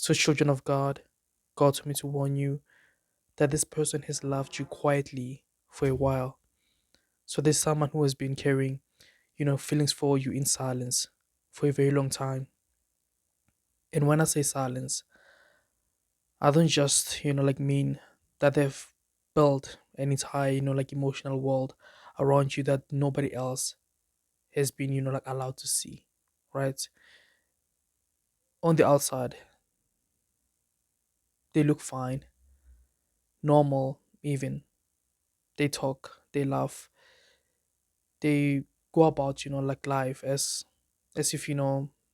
So, children of God, God told me to warn you that this person has loved you quietly for a while. So, there's someone who has been carrying, feelings for you in silence for a very long time. And when I say silence, I don't just, mean that they've built an entire, emotional world around you that nobody else has been, allowed to see, right? On the outside, they look fine, normal, even. They talk, they laugh, they go about, like life as if,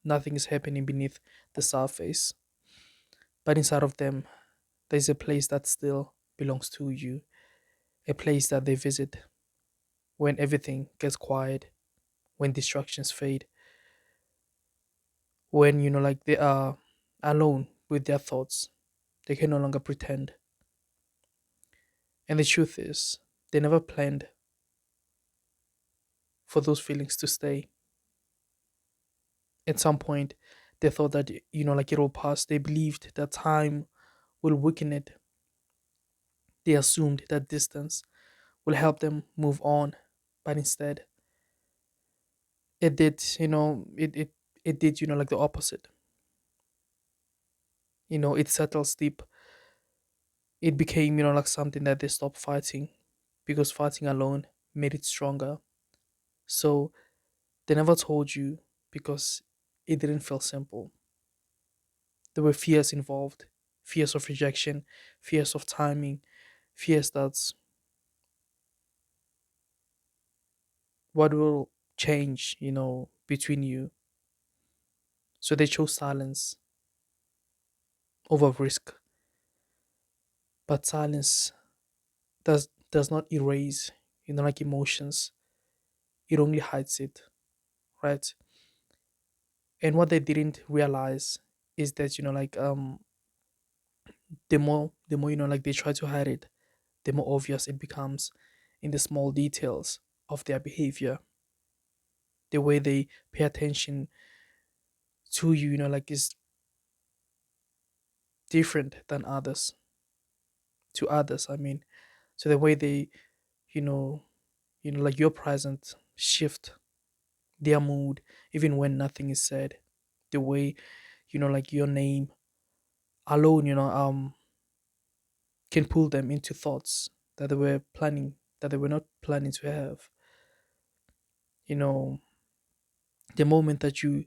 nothing is happening beneath the surface. But inside of them, there's a place that still belongs to you, a place that they visit when everything gets quiet, when distractions fade, when, they are alone with their thoughts. They can no longer pretend. And the truth is, they never planned for those feelings to stay. At some point, they thought that, it will pass. They believed that time will weaken it. They assumed that distance will help them move on. But instead, it did, it did, like the opposite. It settles deep. It became, like something that they stopped fighting because fighting alone made it stronger. So they never told you because it didn't feel simple. There were fears involved, fears of rejection, fears of timing, fears that what will change, between you. So they chose silence over risk. But silence does not erase, like emotions. It only hides it, right? And what they didn't realize is that, the more, like they try to hide it, the more obvious it becomes in the small details of their behavior, the way they pay attention to you, like is different than others, to others, I mean. So the way they, you know, like your present shift their mood, even when nothing is said. The way, like your name alone, can pull them into thoughts that they were not planning to have. You know, the moment that you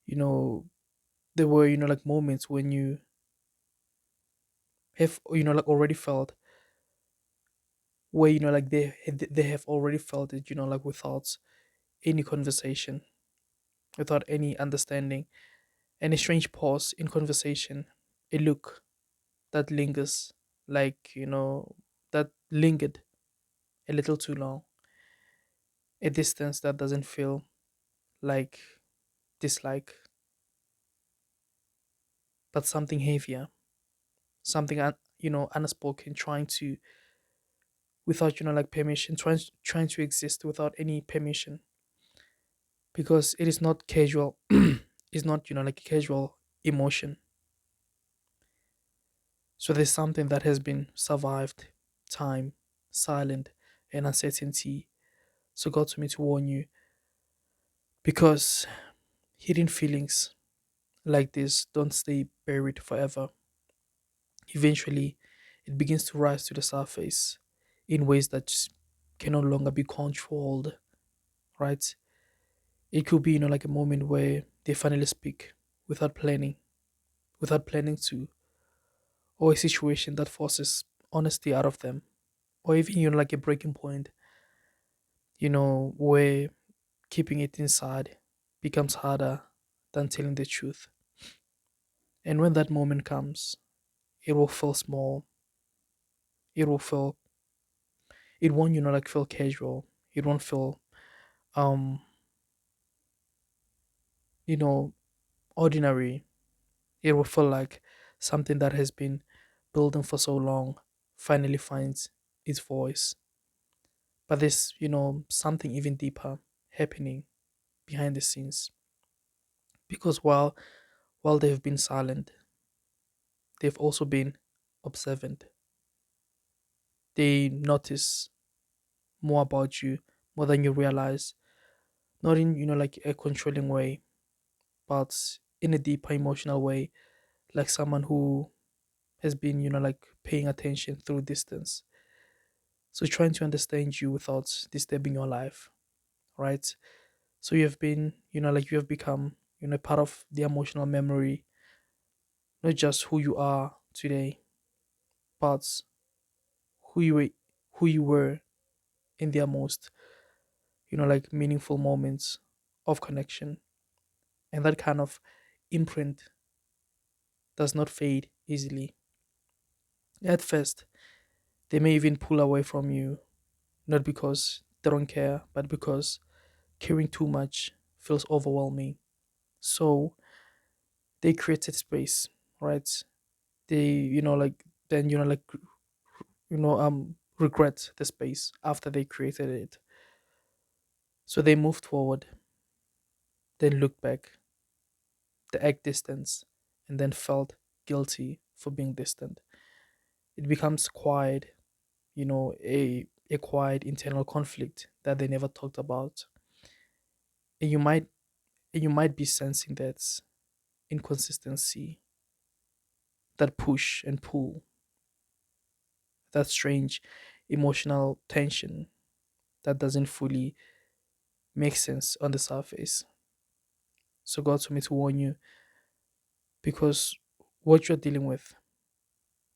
know, there were, like moments when you have, like already felt where, like they have already felt it, like without any conversation, without any understanding, and a strange pause in conversation, a look that lingers, like, that lingered a little too long, a distance that doesn't feel like dislike, but something heavier, something, unspoken, trying to, without, like permission, trying to exist without any permission, because it is not casual. It's not, like a casual emotion. So there's something that has been survived time, silent, and uncertainty. So God told me to warn you, because hidden feelings like this don't stay buried forever. Eventually, it begins to rise to the surface in ways that just can no longer be controlled, right? It could be, like a moment where they finally speak without planning, without planning to, or a situation that forces honesty out of them, or even, like a breaking point, where keeping it inside becomes harder than telling the truth. And when that moment comes, it will feel small. It will feel, it won't, like feel casual. It won't feel, um, you know, ordinary. It will feel like something that has been building for so long finally finds its voice. But there's, something even deeper happening behind the scenes. Because while they've been silent, they've also been observant. They notice more about you, more than you realize, not in, like a controlling way, but in a deeper emotional way, like someone who has been, like paying attention through distance. So trying to understand you without disturbing your life, right? So you have been, like you have become, part of the emotional memory, not just who you are today, but who you were, who you were in their most, like meaningful moments of connection. And that kind of imprint does not fade easily. At first, they may even pull away from you, not because they don't care, but because caring too much feels overwhelming. So they created space, right? They, like then like regret the space after they created it. So they moved forward, then looked back, they act distance, and then felt guilty for being distant. It becomes quiet, a quiet internal conflict that they never talked about. And you might be sensing that inconsistency, that push and pull, that strange emotional tension that doesn't fully make sense on the surface. So God told me to warn you, because what you're dealing with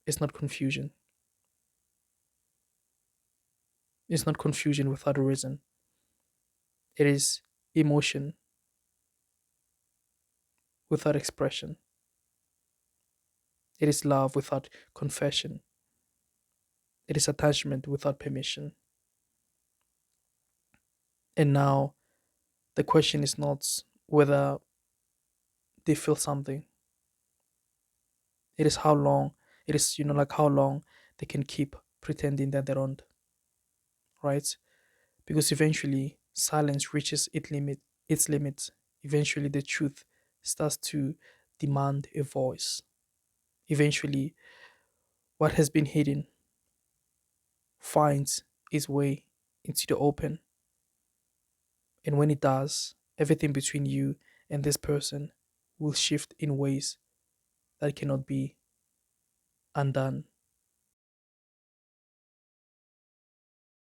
is not confusion. It's not confusion without a reason. It is emotion without expression. It is love without confession. It is attachment without permission. And now the question is not whether they feel something. It is how long, it is, like how long they can keep pretending that they don't, right? Because eventually silence reaches its limits. Eventually the truth starts to demand a voice. Eventually what has been hidden finds its way into the open. And when it does, everything between you and this person will shift in ways that cannot be undone.